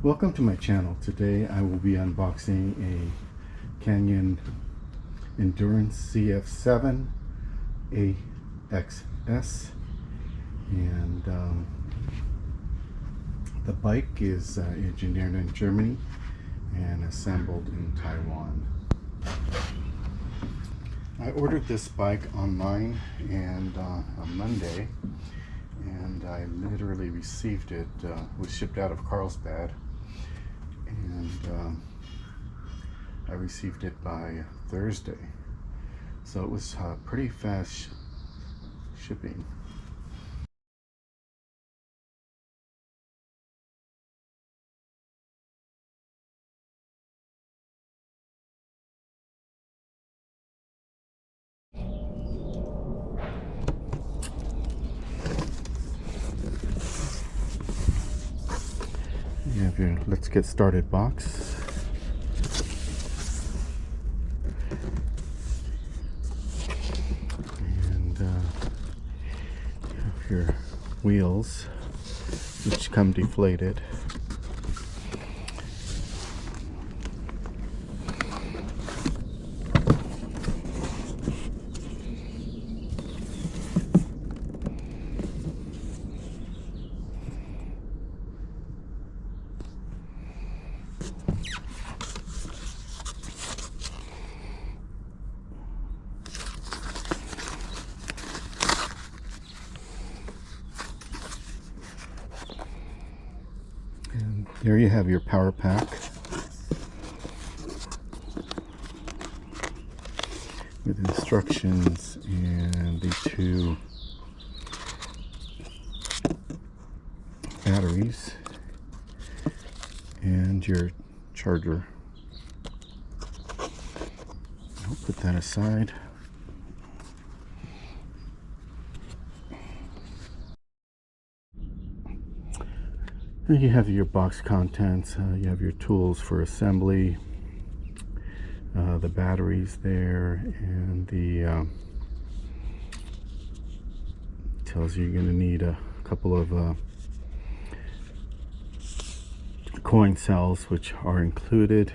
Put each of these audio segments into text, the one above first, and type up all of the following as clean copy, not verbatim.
Welcome to my channel. Today I will be unboxing a Canyon Endurance CF7 AXS, and the bike is engineered in Germany and assembled in Taiwan. I ordered this bike online and on Monday, and I literally received it. It was shipped out of Carlsbad, and I received it by Thursday, so it was pretty fast shipping. You have your let's get started box. And you have your wheels, which come deflated. And there you have your power pack with instructions and the two batteries and your charger. I'll put that aside. And you have your box contents. You have your tools for assembly, the batteries there, and the tells you you're going to need a couple of coin cells, which are included.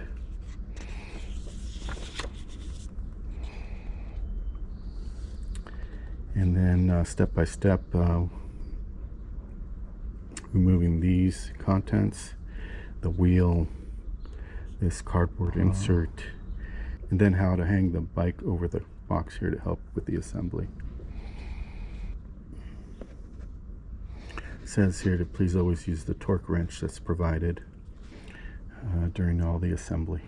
And then step by step, removing these contents, the wheel, this cardboard insert, and then how to hang the bike over the box here to help with the assembly. It says here to please always use the torque wrench that's provided during all the assembly.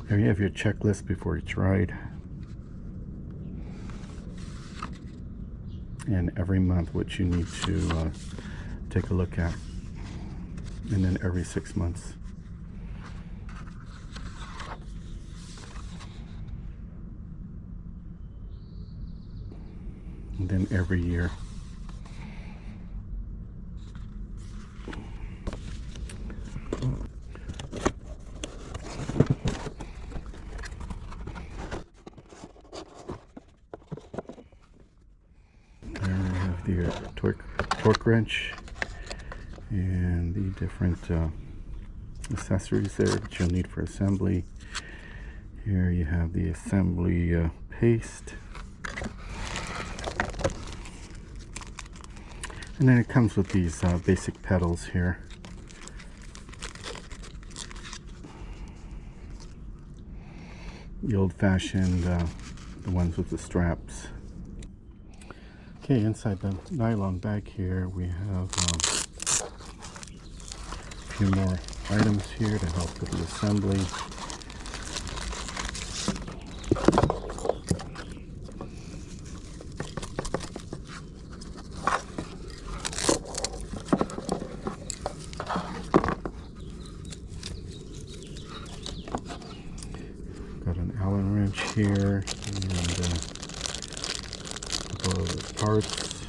There you have your checklist before each ride. And every month what you need to take a look at. And then every 6 months. And then every year. The torque wrench and the different accessories there that you'll need for assembly. Here you have the assembly paste, and then it comes with these basic pedals here. The old-fashioned, the ones with the straps. Okay, inside the nylon bag here we have a few more items here to help with the assembly. Got an Allen wrench here, and a couple of parts.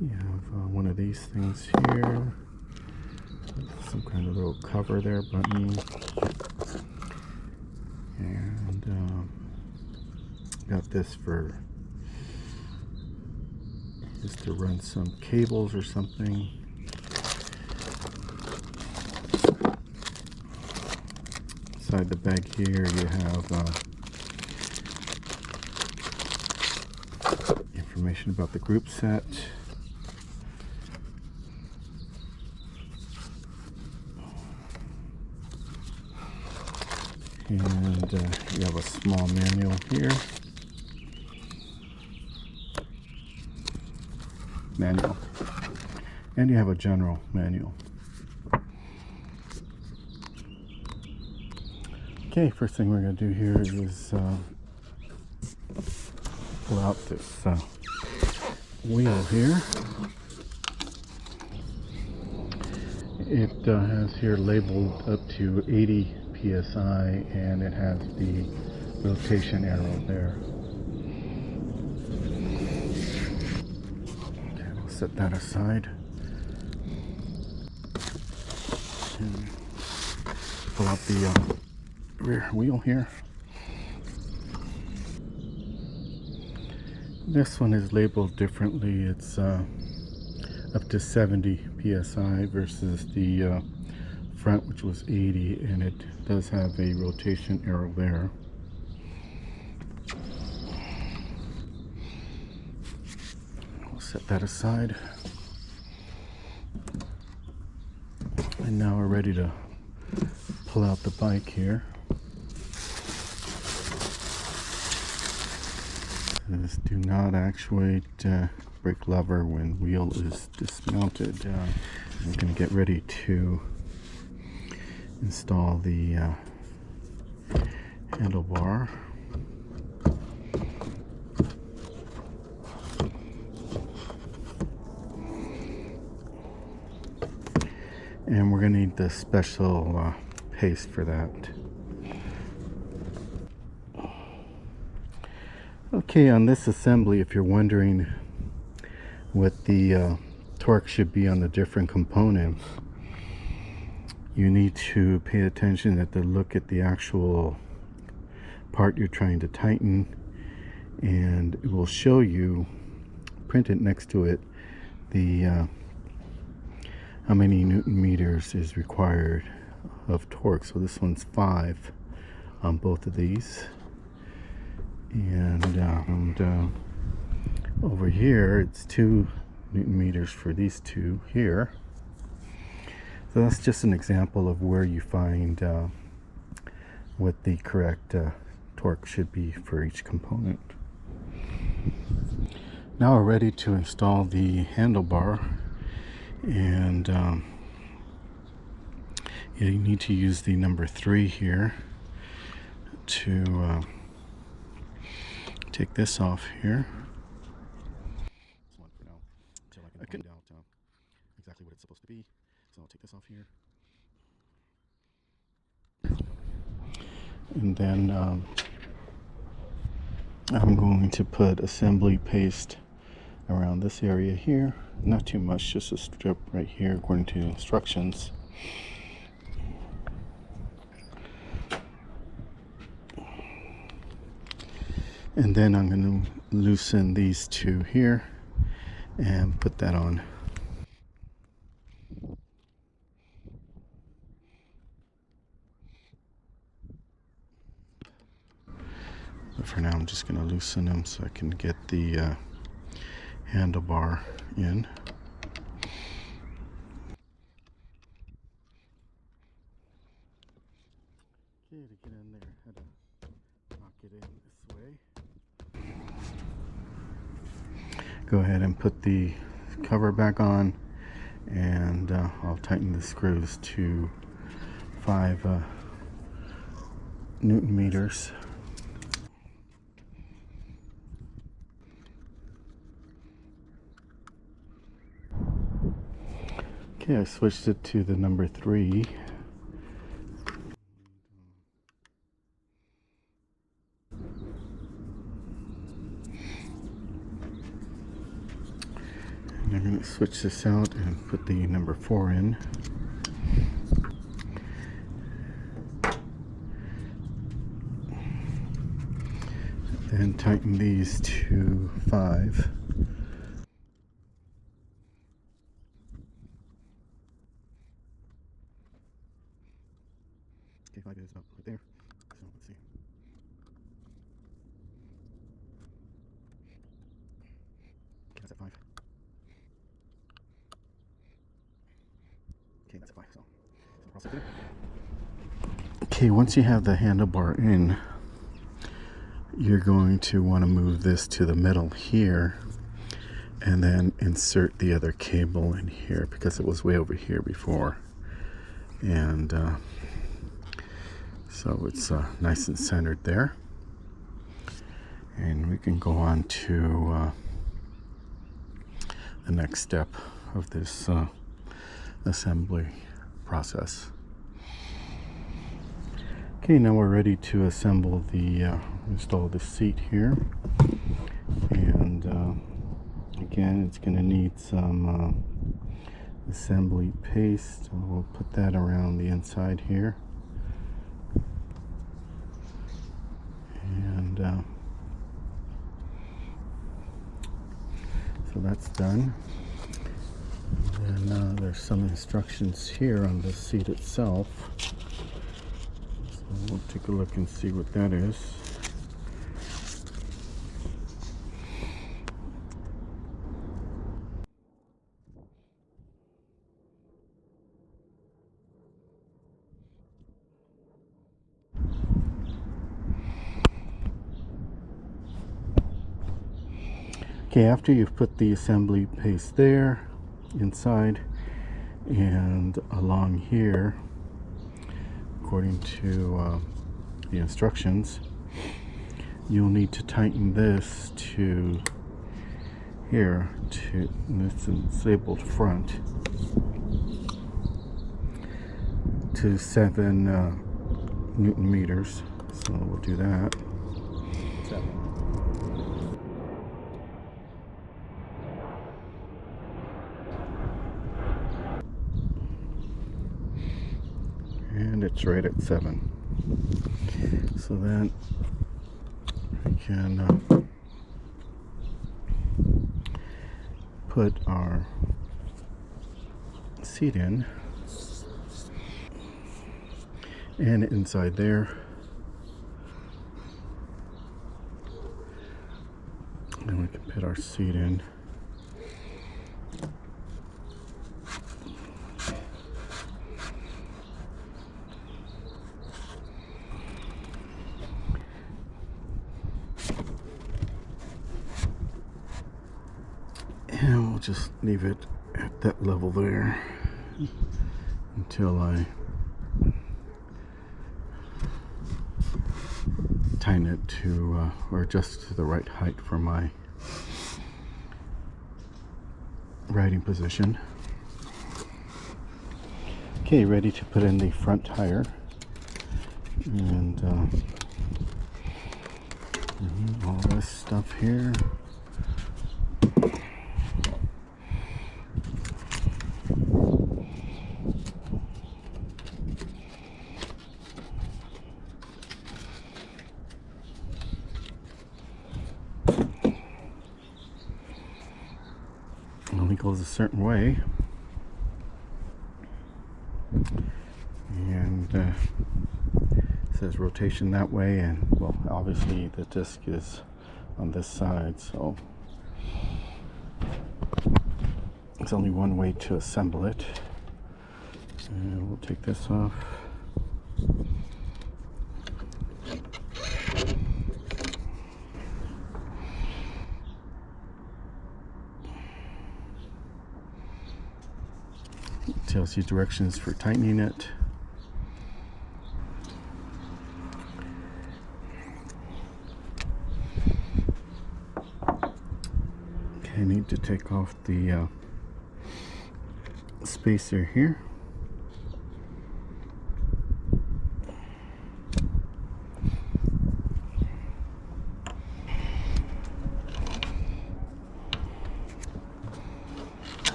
You have one of these things here, some kind of little cover there, button, and got this for just to run some cables or something. Inside the bag here you have information about the group set. And you have a small manual here. And you have a general manual. Okay, first thing we're going to do here is pull out this wheel here. It has here labeled up to 80 psi, and it has the rotation arrow there. Okay, we'll set that aside. And pull out the rear wheel here. This one is labeled differently. It's up to 70 psi versus the front, which was 80, and it does have a rotation arrow there. We'll set that aside. And now we're ready to pull out the bike here. This do not actuate brake lever when wheel is dismounted. We're going to get ready to install the handlebar. And we're going to need the special paste for that. Okay, on this assembly, if you're wondering what the torque should be on the different components, you need to pay attention to look at the actual part you're trying to tighten, and it will show you, printed next to it, the how many Newton meters is required of torque. So this one's 5 on both of these, and over here it's 2 Newton meters for these two here. So that's just an example of where you find what the correct torque should be for each component. Now we're ready to install the handlebar, and you need to use the number 3 here to take this off here. This one for now, until I can find out exactly what it's supposed to be. So I'll take this off here. And then I'm going to put assembly paste around this area here. Not too much, just a strip right here according to the instructions. And then I'm going to loosen these two here and put that on. But for now I'm just going to loosen them so I can get the handlebar in. Okay, to get in there, I had to knock it in this way. Go ahead and put the cover back on, and I'll tighten the screws to 5 Newton meters. Okay, I switched it to the number 3. I'm going to switch this out and put the number 4 in. Then tighten these to 5. Okay, 5 is about right there. So let's see. Okay, that's at 5. Okay, that's at 5. So process there. Okay, once you have the handlebar in, you're going to want to move this to the middle here and then insert the other cable in here because it was way over here before. And so it's nice and centered there. And we can go on to the next step of this assembly process. Okay, now we're ready to assemble the install the seat here, and again it's going to need some assembly paste. We'll put that around the inside here, and so that's done. And then there's some instructions here on the seat itself. We'll take a look and see what that is. Okay, after you've put the assembly paste there, inside, and along here, according to the instructions, you'll need to tighten this to here, to this disabled front, to 7 Newton meters. So we'll do that. 7. And it's right at 7. So then we can put our seat in, and inside there, and we can put our seat in. And we'll just leave it at that level there until I tighten it to, or adjust to the right height for my riding position. Okay, ready to put in the front tire. And all this stuff here. Only goes a certain way, and it says rotation that way, and well, obviously the disc is on this side, so it's only one way to assemble it. And we'll take this off. Tells you directions for tightening it. Okay, I need to take off the spacer here.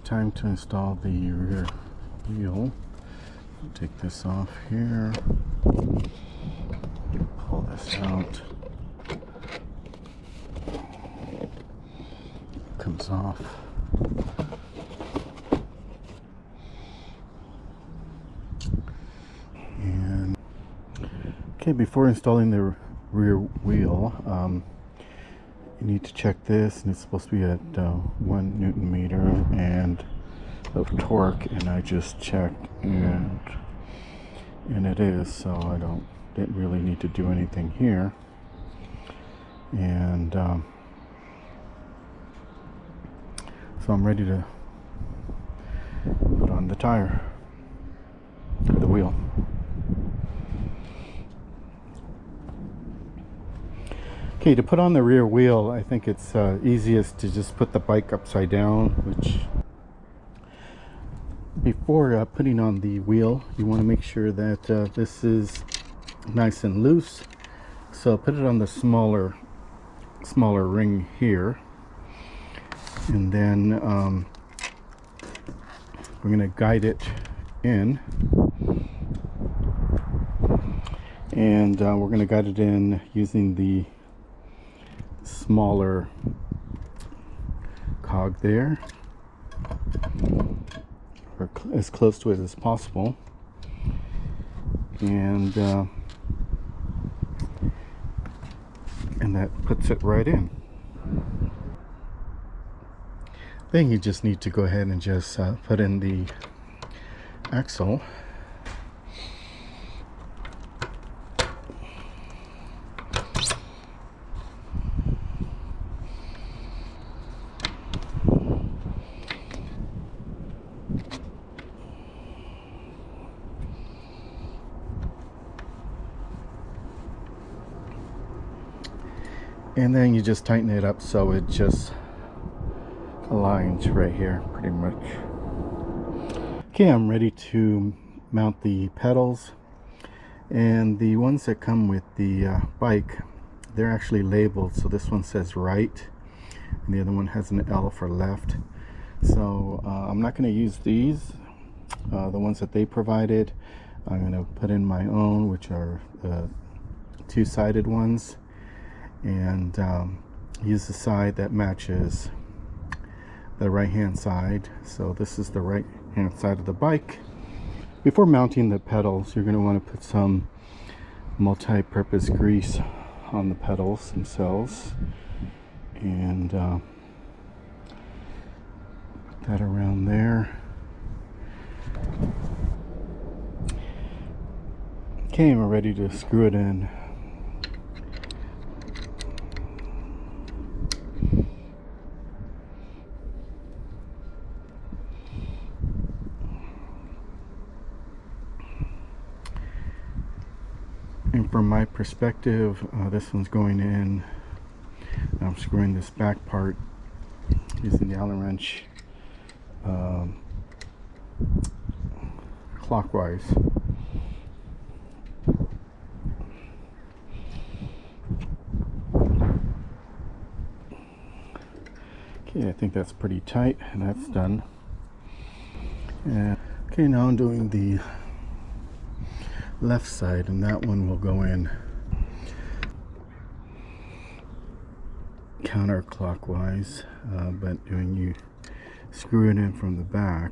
time to install the rear wheel. Take this off here, pull this out, comes off. And okay, before installing the rear wheel, you need to check this, and it's supposed to be at 1 Newton meter and of torque, and I just checked, and it is, so I didn't really need to do anything here. And so I'm ready to put on the tire, the wheel. Okay, to put on the rear wheel, I think it's easiest to just put the bike upside down, which before putting on the wheel, you want to make sure that this is nice and loose. So put it on the smaller ring here, and then we're going to guide it in, and we're going to guide it in using the smaller cog there, or as close to it as possible, and that puts it right in. Then you just need to go ahead and just put in the axle. And then you just tighten it up so it just aligns right here pretty much. Okay, I'm ready to mount the pedals, and the ones that come with the bike, they're actually labeled. So this one says right and the other one has an L for left. So I'm not going to use these, the ones that they provided. I'm going to put in my own, which are two-sided ones, and use the side that matches the right hand side. So this is the right hand side of the bike. Before mounting the pedals, you're going to want to put some multi-purpose grease on the pedals themselves, and put that around there. Okay, we're ready to screw it in. And from my perspective, this one's going in. I'm screwing this back part using the Allen wrench clockwise. Okay, I think that's pretty tight, and that's done. And okay, now I'm doing the left side, and that one will go in counterclockwise, but when you screw it in from the back,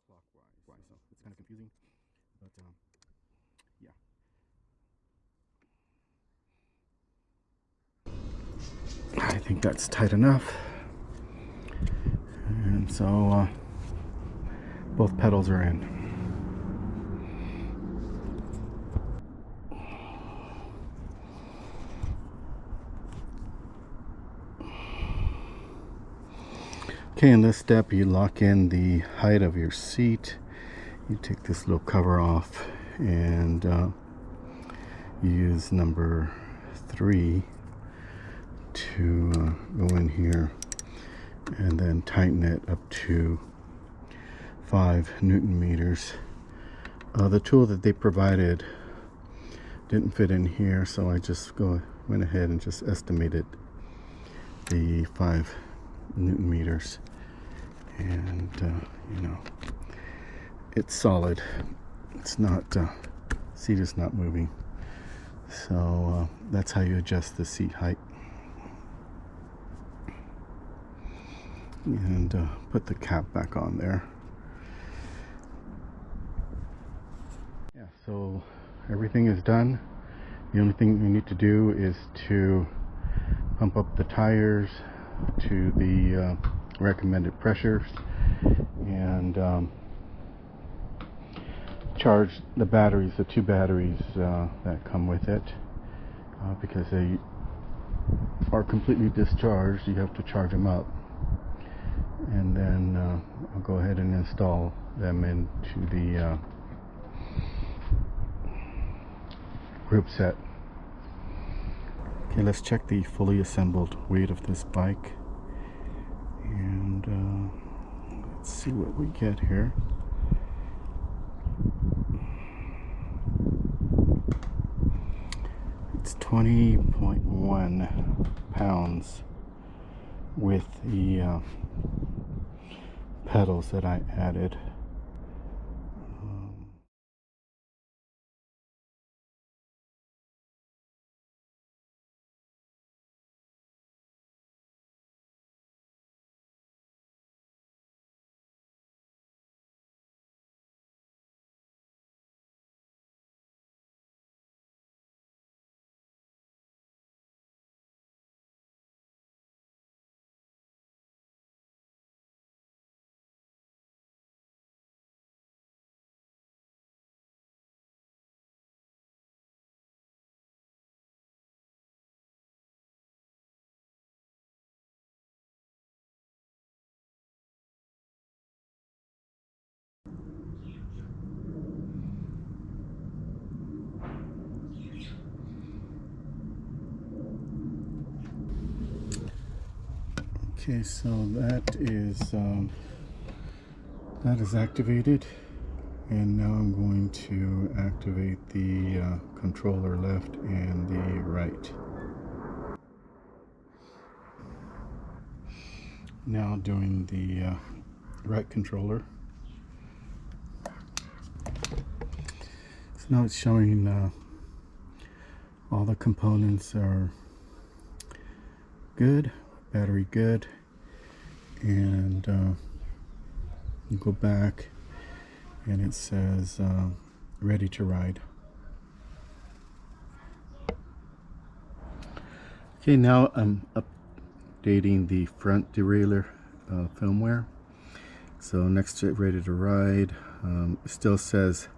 clockwise. So it's kind of confusing, but yeah, I think that's tight enough. And so both pedals are in. Okay, in this step you lock in the height of your seat. You take this little cover off, and you use number 3 to go in here, and then tighten it up to 5 Newton meters. The tool that they provided didn't fit in here, so I just went ahead and just estimated the 5 Newton meters, and you know, it's solid. It's not seat is not moving. So that's how you adjust the seat height. And put the cap back on there. Yeah, so everything is done. The only thing we need to do is to pump up the tires to the recommended pressures, and charge the batteries, the 2 batteries that come with it, because they are completely discharged. You have to charge them up, and then I'll go ahead and install them into the group set. Okay, let's check the fully assembled weight of this bike, and let's see what we get here. It's 20.1 pounds with the pedals that I added. Okay, so that is activated, and now I'm going to activate the controller left and the right. Now doing the right controller. So now it's showing all the components are good, battery good, and you go back and it says ready to ride. Okay, now I'm updating the front derailleur firmware. So next to ready to ride, it still says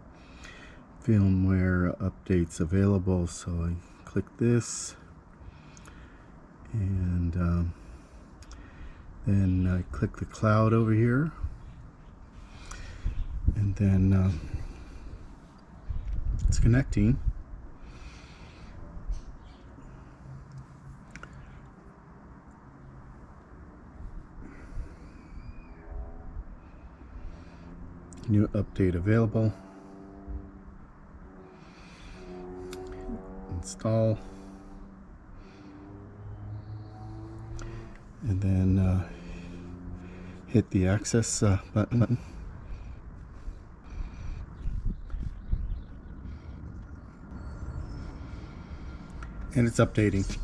firmware updates available, so I click this, and then I click the cloud over here, and then it's connecting. New update available. Install, and then hit the AXS button. And it's updating.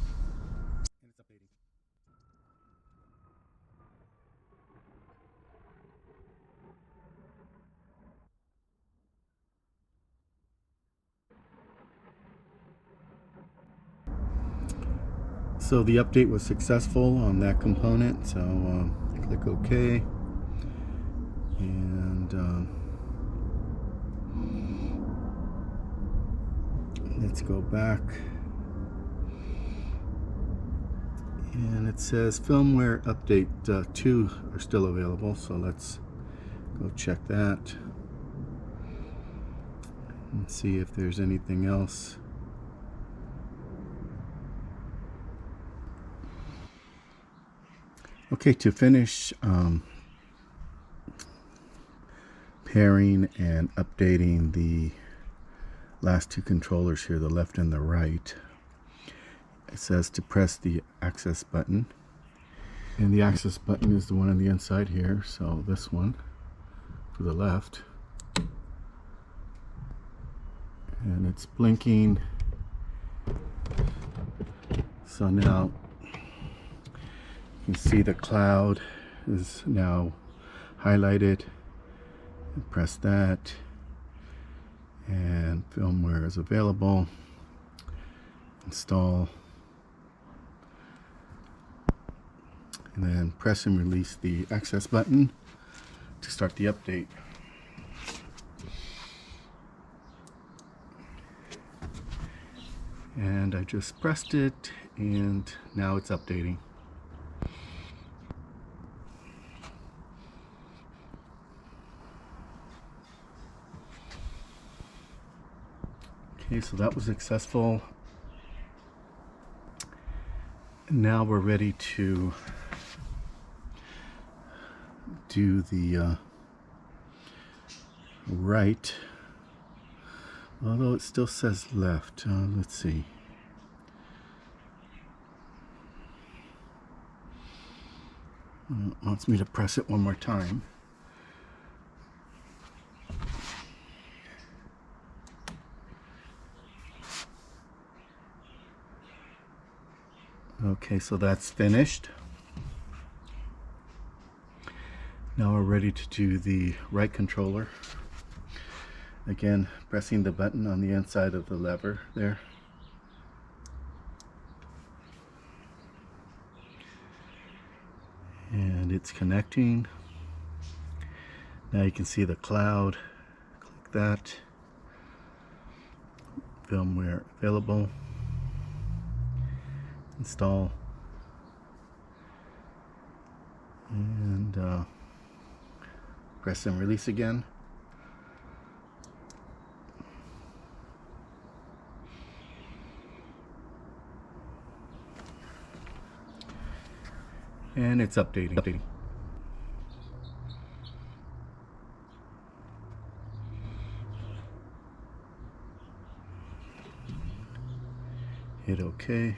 So the update was successful on that component, so click OK, and let's go back, and it says firmware update 2 are still available, so let's go check that and see if there's anything else. Okay, to finish pairing and updating the last 2 controllers here, the left and the right, it says to press the AXS button, And the access button is the one on the inside here, so this one to the left. And it's blinking. So now you can see the cloud is now highlighted. And press that, and firmware is available. Install, and then press and release the AXS button to start the update. And I just pressed it, and now it's updating. Okay, so that was successful. Now we're ready to do the right, although it still says left. Let's see. It wants me to press it one more time. Okay, so that's finished. Now we're ready to do the right controller. Again, pressing the button on the inside of the lever there. And it's connecting. Now you can see the cloud. Click that. Firmware available. Install, and press and release again. And it's updating. Hit OK.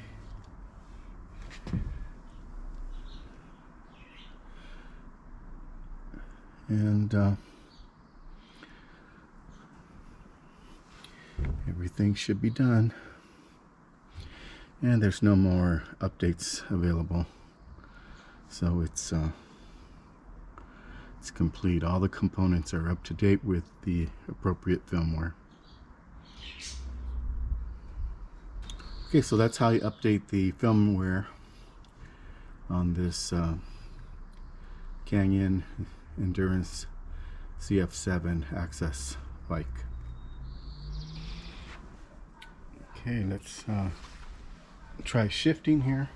And everything should be done. And there's no more updates available. So it's complete. All the components are up to date with the appropriate firmware. Okay, so that's how you update the firmware on this Canyon Endurance CF7 AXS bike. Okay, let's try shifting here.